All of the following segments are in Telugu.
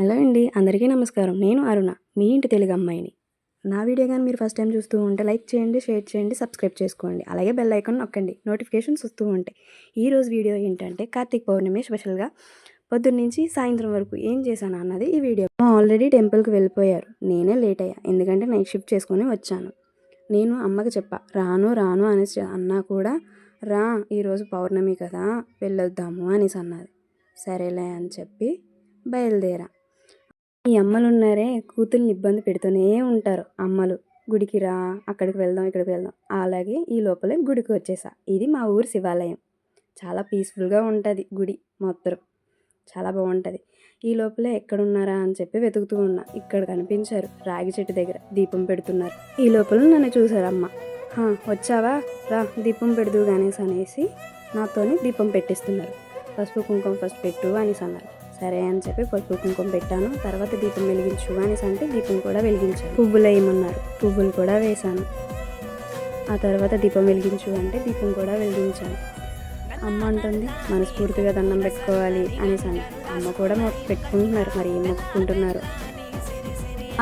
హలో అండి, అందరికీ నమస్కారం. నేను అరుణ, మీ ఇంటి తెలుగు అమ్మాయిని. నా వీడియో కానీ మీరు ఫస్ట్ టైం చూస్తూ ఉంటే లైక్ చేయండి, షేర్ చేయండి, సబ్స్క్రైబ్ చేసుకోండి. అలాగే బెల్ ఐకాన్ నొక్కండి, నోటిఫికేషన్స్ వస్తూ ఉంటాయి. ఈరోజు వీడియో ఏంటంటే కార్తీక పౌర్ణమి స్పెషల్గా పొద్దున్నుంచి సాయంత్రం వరకు ఏం చేశాను అన్నది ఈ వీడియో. ఆల్రెడీ టెంపుల్కి వెళ్ళిపోయారు, నేనే లేట్ అయ్యా ఎందుకంటే నైట్ షిఫ్ట్ చేసుకొని వచ్చాను. నేను అమ్మకి చెప్పా రాను రాను అనేసి అన్నా కూడా రా ఈరోజు పౌర్ణమి కదా వెళ్ళొద్దాము అనేసి అన్నది. సరేలే అని చెప్పి బయలుదేరా. ఈ అమ్మలు ఉన్నారే కూతుర్ని ఇబ్బంది పెడుతూనే ఉంటారు. అమ్మలు గుడికి రా, అక్కడికి వెళ్దాం, ఇక్కడికి వెళ్దాం. అలాగే ఈ లోపలే గుడికి వచ్చేసా. ఇది మా ఊరు శివాలయం. చాలా పీస్ఫుల్గా ఉంటుంది గుడి మొత్తం, చాలా బాగుంటుంది. ఈ లోపలే ఎక్కడున్నారా అని చెప్పి వెతుకుతూ ఉన్నా. ఇక్కడ కనిపించారు, రాగి చెట్టు దగ్గర దీపం పెడుతున్నారు. ఈ లోపల నన్ను చూసారు అమ్మ. వచ్చావా, రా దీపం పెడుతూ గణేష్ అనేసి నాతోని దీపం పెట్టిస్తున్నారు. పసుపు కుంకుమ ఫస్ట్ పెట్టు అనేసి అన్నారు. సరే అని చెప్పి పసుపు కుంకుమ పెట్టాను. తర్వాత దీపం వెలిగించు అనేసి అంటే దీపం కూడా వెలిగించాను. పువ్వులు వేయమన్నారు, పువ్వులు కూడా వేశాను. ఆ తర్వాత దీపం వెలిగించు అంటే దీపం కూడా వెలిగించాను. అమ్మ అంటుంది మనస్ఫూర్తిగా దండం పెట్టుకోవాలి అనేసి అని. అమ్మ కూడా పెట్టుకుంటున్నారు, మరి ఏం మొక్కుకుంటున్నారు.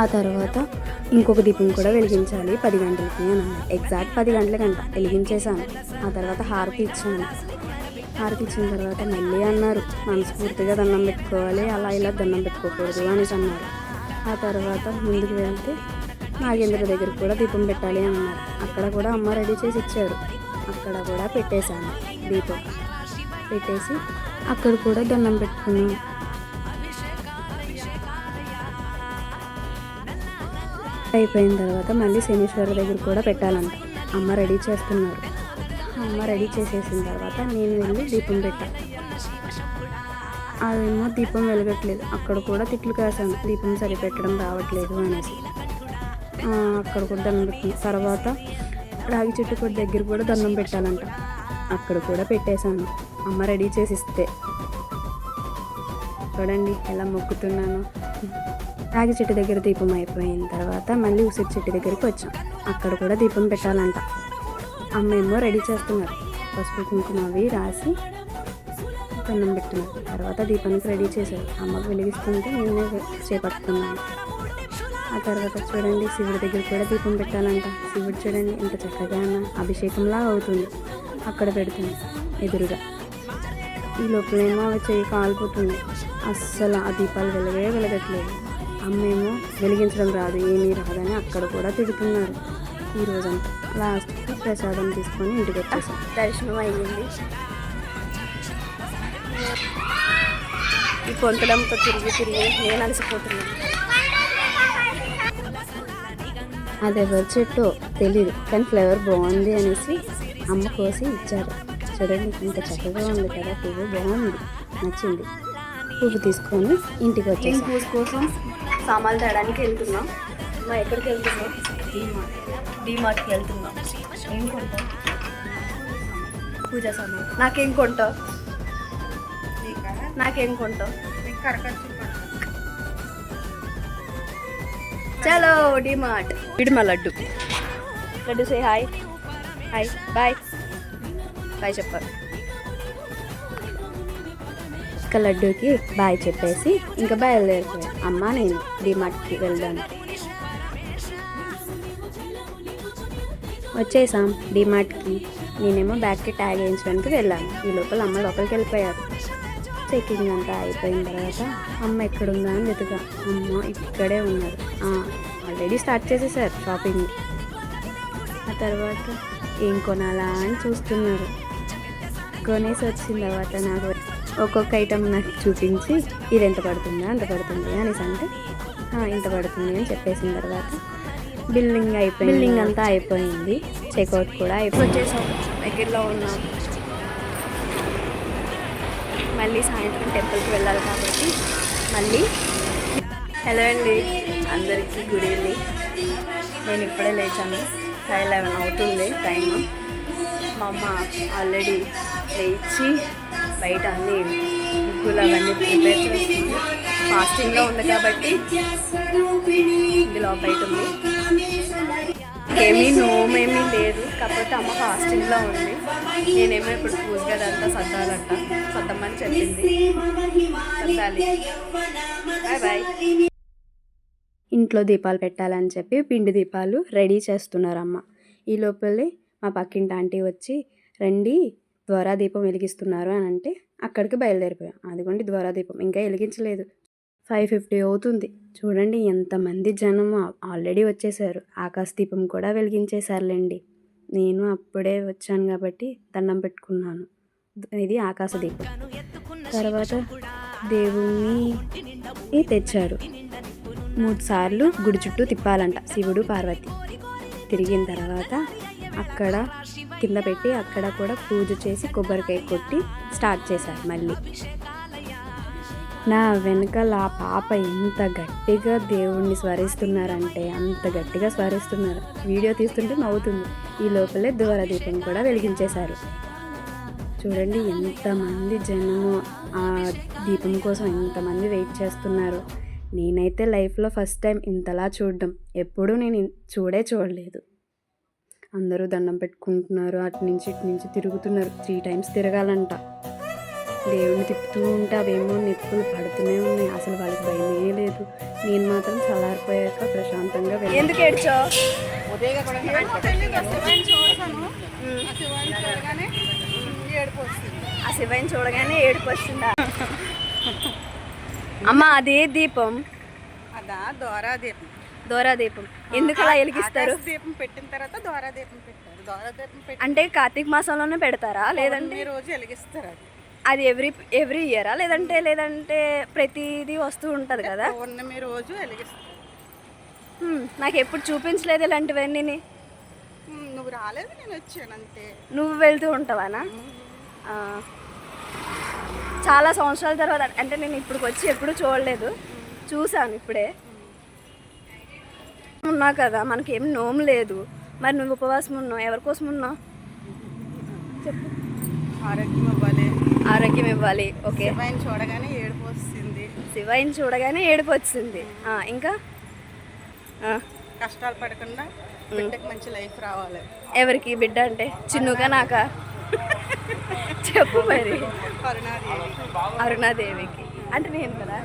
ఆ తర్వాత ఇంకొక దీపం కూడా వెలిగించాలి 10 గంటలకి అని అన్నారు. ఎగ్జాక్ట్ 10 గంటలకంట వెలిగించేశాను. ఆ తర్వాత హారతి ఇచ్చాను. హారతి ఇచ్చిన తర్వాత మళ్ళీ అన్నారు మనస్ఫూర్తిగా దండం పెట్టుకోవాలి, అలా ఇలా దండం పెట్టుకోకూడదు అనేసి అన్నారు. ఆ తర్వాత ముందుకు వెళ్తే నాగేంద్ర దగ్గర కూడా దీపం పెట్టాలి అని అన్నారు. అక్కడ కూడా అమ్మ రెడీ చేసి ఇచ్చారు. అక్కడ కూడా పెట్టేశాను దీపం. పెట్టేసి అక్కడ కూడా దండం పెట్టుకున్నాను. అయిపోయిన తర్వాత మళ్ళీ శనీశ్వర దగ్గర కూడా పెట్టాలంట. అమ్మ రెడీ చేస్తున్నారు. అమ్మ రెడీ చేసేసిన తర్వాత నేను వెళ్ళి దీపం పెట్టాను. అదేమో దీపం వెలగట్లేదు. అక్కడ కూడా తిట్లు కాసాను, దీపం సరిపెట్టడం రావట్లేదు అనేసి. అక్కడ కూడా దండం పెట్టి తర్వాత రాగి చెట్టు కూడా దగ్గర కూడా దండం పెట్టాలంట. అక్కడ కూడా పెట్టేశాను అమ్మ రెడీ చేసిస్తే. చూడండి ఎలా మొక్కుతున్నాను. రాగి చెట్టు దగ్గర దీపం అయిపోయిన తర్వాత మళ్ళీ ఉసిరి చెట్టు దగ్గరికి వచ్చాం. అక్కడ కూడా దీపం పెట్టాలంట. అమ్మ ఏమో రెడీ చేస్తున్నారు, పసుపు కుంకుమ అవి రాసి దండం పెట్టున్నారు. తర్వాత దీపానికి రెడీ చేశారు. అమ్మకు వెలిగిస్తుంటే నేనే చేపట్టుకున్నాను. ఆ తర్వాత చూడండి శివుడి దగ్గర కూడా దీపం పెట్టాలంట. శివుడు చూడండి ఎంత చక్కగా అభిషేకంలా అవుతుంది. అక్కడ పెడుతుంది ఎదురుగా. ఈ లోపలేమో అవి చేయి కాలిపోతుంది. అస్సలు ఆ దీపాలు వెలగట్లేదు. అమ్మేమో వెలిగించడం రాదు, ఏమీ రాదని అక్కడ కూడా తిడుతున్నారు. ఈ రోజంతా లాస్ట్కి ప్రసాదం తీసుకొని ఇంటికి వచ్చేసాం. దర్శనం అయ్యింది. ఈ పొంతలంతో తిరిగి నేను అలసిపోతున్నాను. అది ఎవరి చెట్టో తెలీదు, కానీ ఫ్లేవర్ బాగుంది అనేసి అమ్మ కోసి ఇచ్చారు. చూడండి ఇంత చక్కగా ఉంది కదా, పువ్వు బాగుంది, నచ్చింది. పువ్వు తీసుకొని ఇంటికి వచ్చేసి పూజ కోసం సామాన్లు తేడానికి వెళ్తున్నాం. ఎక్కడికి వెళ్తున్నాం? డీమార్ట్కి వెళ్తున్నాం. ఏం కొంటాం? పూజా సామాన్. నాకేం కొంటావు? చలో డీమార్ట్. విడిమా లడ్డు. సే హాయ్ బాయ్ చెప్పారు. ఇంకా లడ్డూకి బాయ్ చెప్పేసి ఇంకా బయలుదేరిపోయాను. అమ్మ నేను డీమార్ట్కి వెళ్దాను. వచ్చేసాం డీమార్ట్కి. నేనేమో బ్యాగ్కి ట్యాగ్ వేయించడానికి వెళ్ళాను. ఈ లోపల అమ్మ లోపలికి వెళ్ళిపోయారు. చెకింగ్ అంతా అయిపోయిన తర్వాత అమ్మ ఎక్కడుందా అని వెతుగా. అమ్మ ఇక్కడే ఉన్నారు. ఆల్రెడీ స్టార్ట్ చేసేసారు షాపింగ్. ఆ తర్వాత ఏం కొనాలా అని చూస్తున్నారు. కొనేసి వచ్చిన తర్వాత నాకు ఒక్కొక్క ఐటెం నాకు చూపించి ఇది ఎంత పడుతుందా అంత పడుతుంది అనేసి అంటే ఇంత పడుతుంది అని చెప్పేసిన తర్వాత బిల్లింగ్ అంతా అయిపోయింది. చెక్అవుట్ కూడా వచ్చేసాం. దగ్గరలో ఉన్నాం. మళ్ళీ సాయంత్రం టెంపుల్కి వెళ్ళాలి కాబట్టి మళ్ళీ. హలో అండి అందరికీ, గుడ్ ఈవినింగ్. నేను ఇప్పుడే లేచాను. 11 అవుతుంది టైము. మా అమ్మ ఆల్రెడీ లేచి బయట అన్నీ ముగ్గులు అవన్నీ ప్రిపేర్ చేస్తుంది. ఫాస్టింగ్లో ఉంది కాబట్టి ఇందులో బయట ఉంది. మాకేమీ నోమేమీ లేదు, కాకపోతే అమ్మ ఫాస్టింగ్లో ఉంది. నేనేమో ఇప్పుడు పూజ గదంతా సర్దాలంట, సర్దమ్మని చెప్పింది. సర్దాలి. Bye bye. ఇంట్లో దీపాలు పెట్టాలని చెప్పి పిండి దీపాలు రెడీ చేస్తున్నారు అమ్మ. ఈ లోపలే మా పక్కింటి ఆంటీ వచ్చి రండి ద్వారా దీపం వెలిగిస్తున్నారు అని అంటే అక్కడికి బయలుదేరిపోయాం. అదిగోండి ద్వారా దీపం ఇంకా వెలిగించలేదు. 5:50 అవుతుంది. చూడండి ఎంతమంది జనం ఆల్రెడీ వచ్చేసారు. ఆకాశ దీపం కూడా వెలిగించేశారులేండి. నేను అప్పుడే వచ్చాను కాబట్టి దండం పెట్టుకున్నాను. ఇది ఆకాశ దీపం. తర్వాత దేవుణ్ణి తెచ్చారు. 3 సార్లు గుడి చుట్టూ తిప్పాలంట శివుడు పార్వతి. తిరిగిన తర్వాత అక్కడ కింద పెట్టి అక్కడ కూడా పూజ చేసి కొబ్బరికాయ కొట్టి స్టార్ట్ చేశారు మళ్ళీ. నా వెనకాల ఆ పాప ఎంత గట్టిగా దేవుణ్ణి స్మరిస్తున్నారంటే అంత గట్టిగా స్మరిస్తున్నారు. వీడియో తీస్తుంటే నవ్వుతుంది. ఈ లోపలే దీపం కూడా వెలిగించేశారు. చూడండి ఎంతమంది జనము ఆ దీపం కోసం ఎంతమంది వెయిట్ చేస్తున్నారు. నేనైతే లైఫ్లో ఫస్ట్ టైం ఇంతలా చూడడం. ఎప్పుడూ నేను చూడలేదు. అందరూ దండం పెట్టుకుంటున్నారు. అటు నుంచి ఇటు నుంచి తిరుగుతున్నారు. 3 times తిరగాలంట. దేవుణ్ణి తిప్పుతూ ఉంటే అవేమో నిప్పులు పడుతూనే ఉన్నాయి. అసలు వాళ్ళకి భయమే లేదు. నేను మాత్రం చల్లారిపోయాక ప్రశాంతంగా ఎందుకు ఏడ్చో ఆ శివయ్యని చూడగానే ఏడుపు వస్తుందా? అమ్మ అదే దీపం, అదా దోరా దీపం. దోరా దీపం ఎందుకు అలా వెలిగిస్తారు? దీపం పెట్టిన తర్వాత దోరా దీపం పెట్టారు. దోరా దీపం అంటే కార్తీక మాసంలోనే పెడతారా లేదంటే రోజు వెలిగిస్తారు? అది ఎవ్రీ ఇయరా లేదంటే ప్రతిదీ వస్తూ ఉంటుంది కదా? పౌర్ణమి రోజు వెలిగిస్తారు. నాకు ఎప్పుడు చూపించలేదు ఇలాంటివన్నీ. నువ్వు రాలేదు, నేను వచ్చాను అంతే. నువ్వు వెళ్తూ ఉంటావానా? చాలా సంవత్సరాల తర్వాత అంటే నేను ఇప్పుడు వచ్చి ఎప్పుడు చూడలేదు, చూసాను ఇప్పుడే. ఉన్నావు కదా, మనకేం నోము లేదు, మరి నువ్వు ఉపవాసం ఉన్నావు, ఎవరికోసం ఉన్నావు చెప్పు. ఆరోగ్యం ఇవ్వాలి. ఓకే. శివయ్యని చూడగానే ఏడుపు వస్తుంది. శివయ్యని చూడగానే ఏడుపు వచ్చింది. ఇంకా కష్టాలు పడకుండా బిడ్డకి మంచి లైఫ్ రావాలి. ఎవరికి బిడ్డ అంటే? చిన్నుగా నాకా? చెప్పు మరి. అరుణాదేవికి అంటే నేను కదా.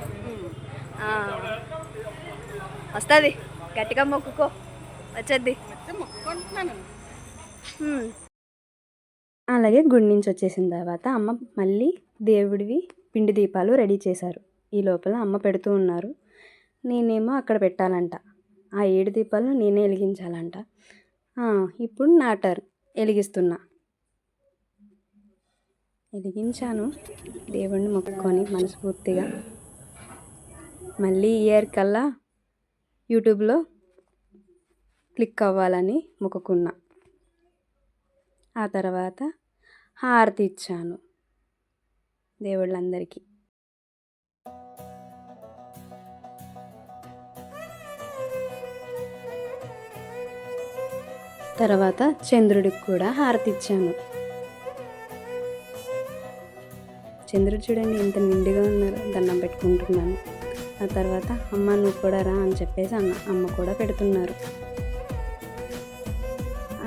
వస్తుంది, గట్టిగా మొక్కుకో, వచ్చేద్ది. మొక్కుకుంటున్నాను. అలాగే గుడి నుంచి వచ్చేసిన తర్వాత అమ్మ మళ్ళీ దేవుడివి పిండి దీపాలు రెడీ చేశారు. ఈ లోపల అమ్మ పెడుతూ ఉన్నారు. నేనేమో అక్కడ పెట్టాలంట. ఆ 7 దీపాలు నేనే వెలిగించాలంట. ఇప్పుడు నా టర్న్. వెలిగించాను దేవుణ్ణి మొక్కుకొని మనస్ఫూర్తిగా. మళ్ళీ ఇయర్ కల్లా యూట్యూబ్లో క్లిక్ అవ్వాలని మొక్కుకున్నా. ఆ తర్వాత హారతి ఇచ్చాను దేవుళ్ళందరికీ. తర్వాత చంద్రుడికి కూడా హారతి ఇచ్చాను. చంద్రుడు చూడండి ఎంత నిండుగా ఉన్నారు. దండం పెట్టుకుంటున్నాను. ఆ తర్వాత అమ్మ నువ్వు కూడా రా అని చెప్పేసి అమ్మ కూడా పెడుతున్నారు.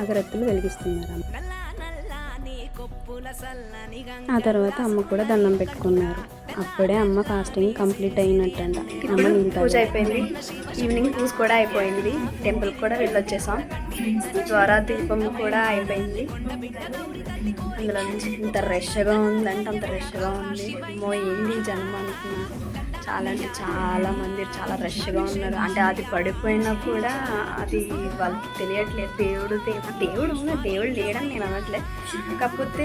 అగరత్తులు వెలిగిస్తున్నారు అమ్మ. ఆ తర్వాత అమ్మ కూడా దండం పెట్టుకున్నారు. అప్పుడే అమ్మ ఫాస్టింగ్ కంప్లీట్ అయినట్టంట. అమ్మ పూజ అయిపోయింది. ఈవినింగ్ పూజ కూడా అయిపోయింది. టెంపుల్కి కూడా వెళ్ళొచ్చేసాం. ద్వారా దీపం కూడా అయిపోయింది. అందులో నుంచి ఇంత రష్గా ఉందంటే అంత రష్గా ఉంది. అమ్మో ఏంది జనం అనుకున్నా. చాలా అంటే చాలా మంది చాలా రష్గా ఉన్నారు. అంటే అది పడిపోయినా కూడా అది వాళ్ళకి తెలియట్లేదు. దేవుడు లేడని నేను అనట్లేదు. కాకపోతే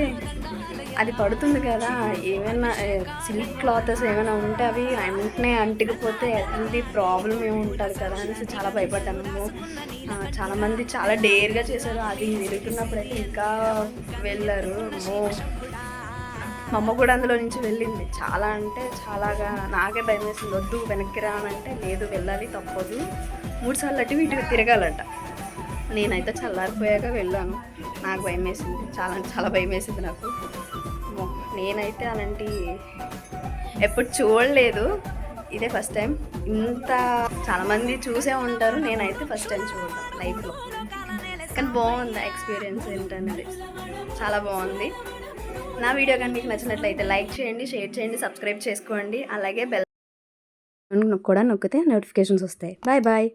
అది పడుతుంది కదా, ఏమైనా సిల్క్ క్లాత్స్ ఏమైనా ఉంటే అవి వెంటనే అంటికిపోతే ఎటువంటి ప్రాబ్లం ఏమి ఉంటుంది కదా అనేసి చాలా భయపడ్డాను. చాలామంది చాలా డేర్గా చేశారు. అది వెళ్తున్నప్పుడైతే ఇంకా వెళ్ళారు. మా అమ్మ కూడా అందులో నుంచి వెళ్ళింది. చాలా అంటే చాలాగా నాకే భయం వేసింది. వద్దు వెనక్కి రానంటే లేదు వెళ్ళాలి తప్పదు. 3 సార్లు అటు ఇటు తిరగాలంట. నేనైతే చల్లారిపోయాక వెళ్ళాను. నాకు భయం వేసింది. చాలా అంటే చాలా భయం వేసింది నాకు. నేనైతే అలాంటి ఎప్పుడు చూడలేదు. ఇదే ఫస్ట్ టైం. ఇంత చాలామంది చూసే ఉంటారు, నేనైతే ఫస్ట్ టైం చూడడం లైఫ్లో. కానీ బాగుంది ఎక్స్పీరియన్స్ ఏంటనేది, చాలా బాగుంది. నా వీడియో కానీ మీకు నచ్చినట్లయితే లైక్ చేయండి, షేర్ చేయండి, సబ్స్క్రైబ్ చేసుకోండి. అలాగే బెల్ కూడా నొక్కితే నోటిఫికేషన్స్ వస్తాయి. Bye bye.